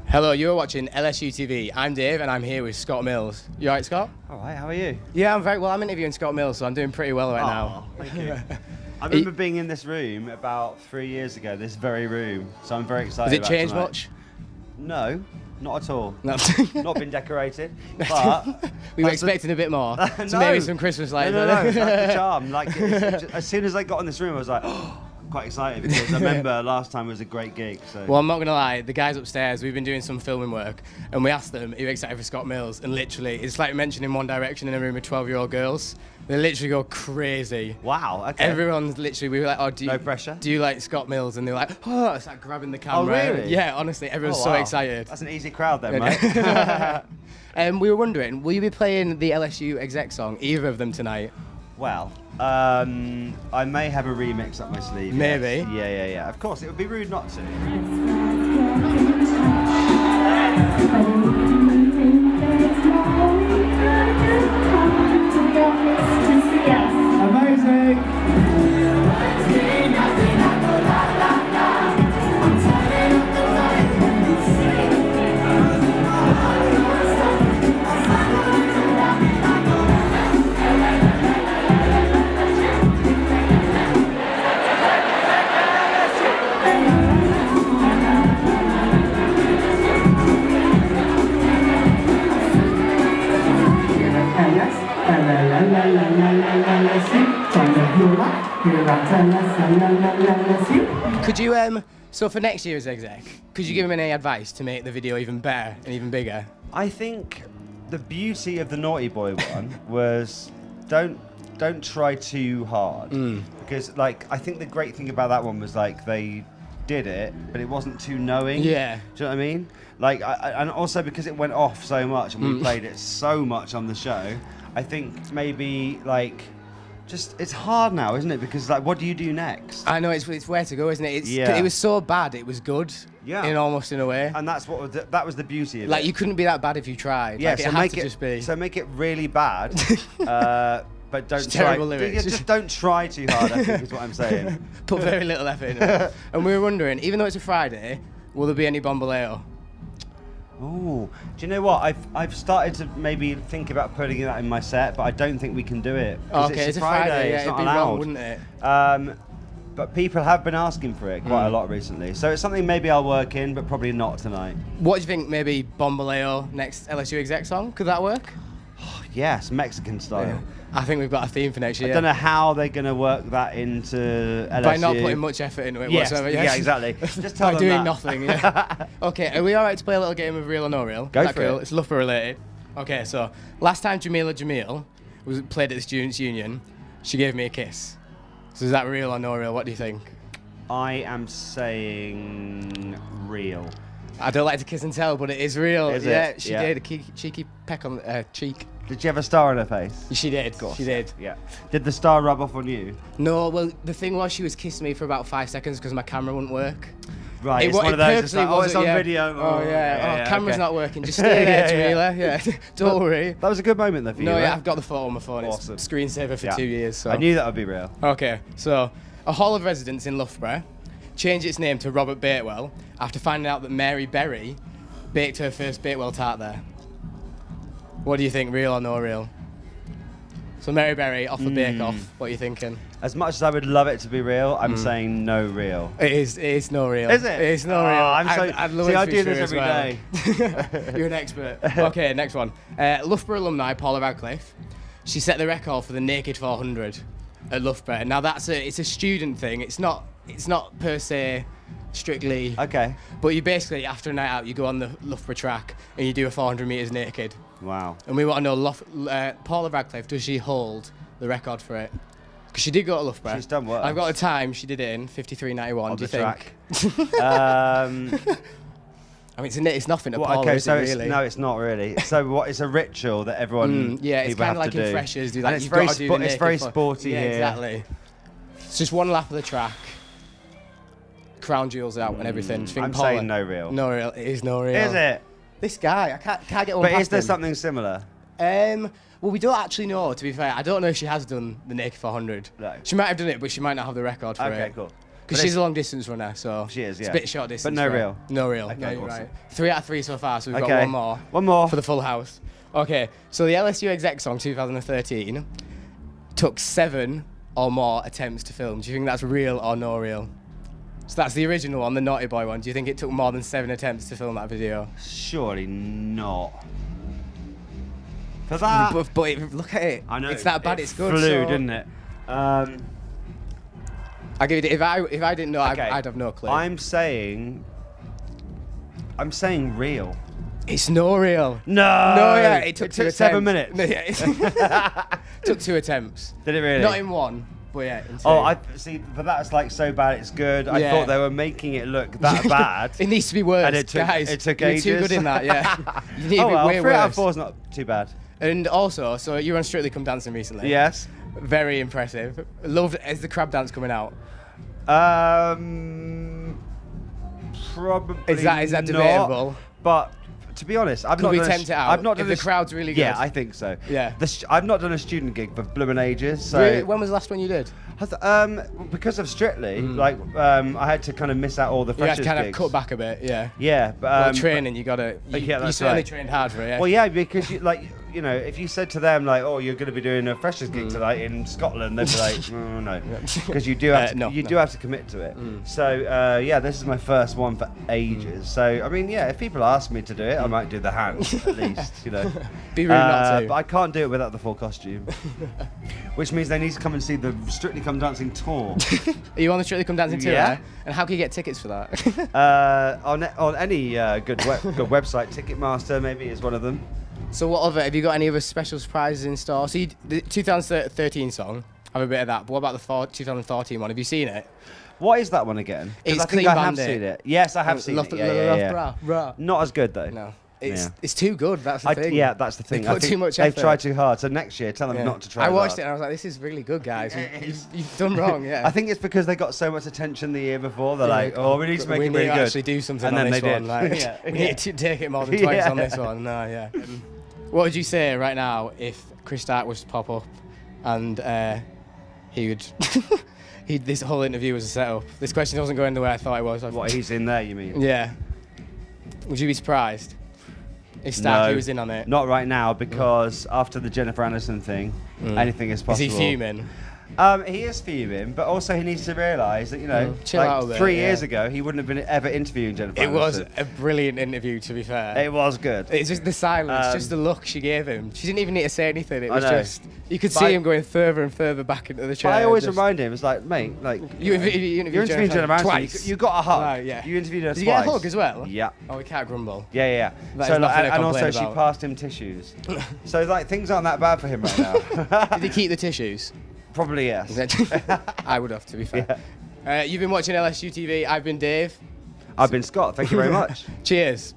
Hello, you're watching LSUTV. I'm Dave and I'm here with Scott Mills. You alright, Scott? Alright, how are you? Yeah, I'm very well. I'm interviewing Scott Mills, so I'm doing pretty well right now. Thank you. I remember being in this room about 3 years ago, this very room, so I'm very excited. Has it changed much? No, not at all. No. Not been decorated, but... we were expecting a bit more. No. So maybe some Christmas lights. No, that's the charm. Like, as soon as I got in this room, I was like, oh, quite excited because I remember last time was a great gig. So. Well, I'm not going to lie, the guys upstairs, we've been doing some filming work and we asked them, are you excited for Scott Mills? And literally, it's like mentioning One Direction in a room of 12-year-old girls. They literally go crazy. Wow, okay. Everyone's literally, we were like, oh, no pressure? Do you like Scott Mills? And they're like, oh, it's like grabbing the camera. Oh, really? Yeah, honestly, everyone's so excited. That's an easy crowd then, mate. We were wondering, will you be playing the LSU Exec song, either of them tonight? Well, I may have a remix up my sleeve. Maybe. Yes. Yeah. Of course, it would be rude not to. Could you, so for next year's Exec, could you give him any advice to make the video even better and even bigger? I think the beauty of the Naughty Boy one was don't try too hard. Because, like, I think the great thing about that one was, like, they did it, but it wasn't too knowing. Yeah. Do you know what I mean? Like, and also because it went off so much and we played it so much on the show, I think maybe, like, just, it's hard now, isn't it? Because, like, what do you do next? I know, it's where to go, isn't it? It was so bad, it was good. Yeah. Almost in a way. And that's what that was the beauty of it. Like, you couldn't be that bad if you tried. Yeah, like, so make it really bad, but don't try. Just don't try too hard, I think is what I'm saying. Put very little effort into it. And we were wondering, even though it's a Friday, will there be any Bombaleo? Oh, do you know what? I've started to maybe think about putting that in my set, but I don't think we can do it. Okay, it's a Friday. Yeah, it's it'd not be allowed. wrong, wouldn't it? But people have been asking for it quite a lot recently, so it's something maybe I'll work in, but probably not tonight. What do you think? Maybe Bombaleo next LSU Exec song? Could that work? Yes, Mexican style. Yeah. I think we've got a theme for next year. I don't know how they're going to work that into LSU. By not putting much effort into it whatsoever. Yes. Yeah, exactly. Just tell By them doing that. nothing. Yeah. Okay, are we all right to play a little game of real or no real? Go for it. It's Loughborough related. Okay, so last time Jamila was played at the Students Union, she gave me a kiss. So is that real or no real? What do you think? I am saying real. I don't like to kiss and tell, but it is real. Is yeah, it? she did a cheeky peck on the cheek. Did she have a star on her face? She did. Of course. She did. Yeah. Did the star rub off on you? No. Well, the thing was, she was kissing me for about 5 seconds because my camera wouldn't work. Right. It's one of those. It's like, oh, it's on video. Oh yeah. Camera's not working. Just stay there, Jamila. Yeah. Don't worry. That was a good moment though for you. No, right? yeah, I've got the photo on my phone. Awesome. It's screensaver for 2 years. So I knew that would be real. Okay. So a hall of residence in Loughborough changed its name to Robert Bakewell after finding out that Mary Berry baked her first Bakewell tart there. What do you think, real or no real? So Mary Berry off the Bake Off. What are you thinking? As much as I would love it to be real, I'm saying no real. It is no real. Is it? It's no real. I'd love I do this every day. You're an expert. Okay, next one. Loughborough alumni Paula Radcliffe. She set the record for the naked 400 at Loughborough. Now it's a student thing. It's not per se strictly. Okay. But you basically, after a night out, you go on the Loughborough track and you do a 400 metres naked. Wow. And we want to know, Paula Radcliffe, does she hold the record for it? Because she did go to Loughborough. She's done work. I've got a time she did it in 53.91. Do you think? I mean, it's nothing to Paula, is it, really? No, it's not really. So what? It's a ritual that everyone. Yeah, it's kind of like in freshers. Do that. And it's very sporty here. Exactly. It's just one lap of the track. Crown jewels out and everything. I'm saying no real. No real. It is no real. Is it? This guy, I can't get one. But is there something similar? Well, we don't actually know, to be fair. I don't know if she has done the naked 400. No. She might have done it, but she might not have the record for it. Okay, cool. Because she's a long distance runner, so she is, yeah. It's a bit short distance. But no real. No real. Okay, No, you're awesome. right. 3 out of 3 so far, so we've got Okay. one more. One more. For the full house. Okay, so the LSU Exec song 2013 took 7 or more attempts to film. Do you think that's real or no real? So that's the original one, the Naughty Boy one. Do you think it took more than 7 attempts to film that video? Surely not. For that. But look at it. I know. It's that bad. It's good. Flew, so didn't it? I give it. If I didn't know, Okay. I'd have no clue. I'm saying real. It's no real. No. No, yeah, it took 2 7 attempts. minutes. No, yeah, took 2 attempts. Did it really? Not in one, but yeah. In 2. Oh, I see. But that's like so bad it's good. I Yeah. thought they were making it look that bad. It needs to be worse, And it took- guys. it took You're ages. too good in that, yeah. You need to Oh be well, way 3 out of worse. 4 is not too bad. And also, so you were on Strictly Come Dancing recently. Yes. Very impressive. Loved. Is the crab dance coming out? Probably. Is that not, debatable? But to be honest, I've Could not we done a tempt sh- it out I've not if done the a sh- crowd's really good? Yeah, I think so. Yeah. I've not done a student gig for blooming ages. So Really? When was the last one you did? because of Strictly, I had to kind of miss out all the You had freshers to kind of gigs. cut back a bit, yeah. Yeah, but Well, training, you gotta. You, yeah, you that's certainly right. trained hard for it. Yeah. Well, yeah, because you know, if you said to them like, "Oh, you're going to be doing a freshers gig tonight in Scotland," they'd be like, "Oh, no," because you do have to, do have to commit to it. So yeah, this is my first one for ages. So I mean, yeah, if people ask me to do it, I might do the hand at least, you know. Be rude not to. But I can't do it without the full costume, which means they need to come and see the Strictly Come Dancing tour. Are you on the Strictly Come Dancing tour? Yeah. And how can you get tickets for that? On any good website, Ticketmaster maybe is one of them. So what other, have you got any other special surprises in store? So the 2013 song, have a bit of that, but what about the 2014 one? Have you seen it? What is that one again? 'Cause It's I think Clean I have Bandit. seen it. Yes, I have seen it. Yeah. Not as good though. No. It's too good, that's the thing. Yeah, that's the thing. They I put think too much they've effort. tried too hard. So next year, tell them Yeah. not to try. I as watched hard. it and I was like, this is really good, guys. You've done wrong, yeah. I think it's because they got so much attention the year before. They're like, oh, we need to make it really need to good. actually do something And on then this they one. did. Like, we need to take it more than twice on this one. No, yeah. What would you say right now if Chris Stark was to pop up and he would... this whole interview was a setup. This question wasn't going the way I thought it was. What, he's in there, you mean? Yeah. Would you be surprised if Starkey No, was in on it? Not right now, because after the Jennifer Aniston thing, anything is Is possible. he fuming? He is fuming, but also he needs to realise that, you know, Chill out a bit, 3 yeah. years ago, he wouldn't have been ever interviewing Jennifer It was Aniston. a brilliant interview, to be fair. It was good. It's just the silence, just the look she gave him. She didn't even need to say anything. It was know. just, you could But see him going further and further back into the chair. But I always just- remind him, it's like, mate, like, You know, interviewed you're interviewing Jennifer Aniston. twice. You got a hug. Right, yeah. You interviewed her Did twice. you get a hug as well? Yeah. Oh, we can't grumble. Yeah. That So is nothing to and also complain she about. passed him tissues. So like things aren't that bad for him right now. Did he keep the tissues? Probably yes. I would have, to be fair. You've been watching LSUTV. I've been Dave. I've been Scott. Thank you very much. Cheers.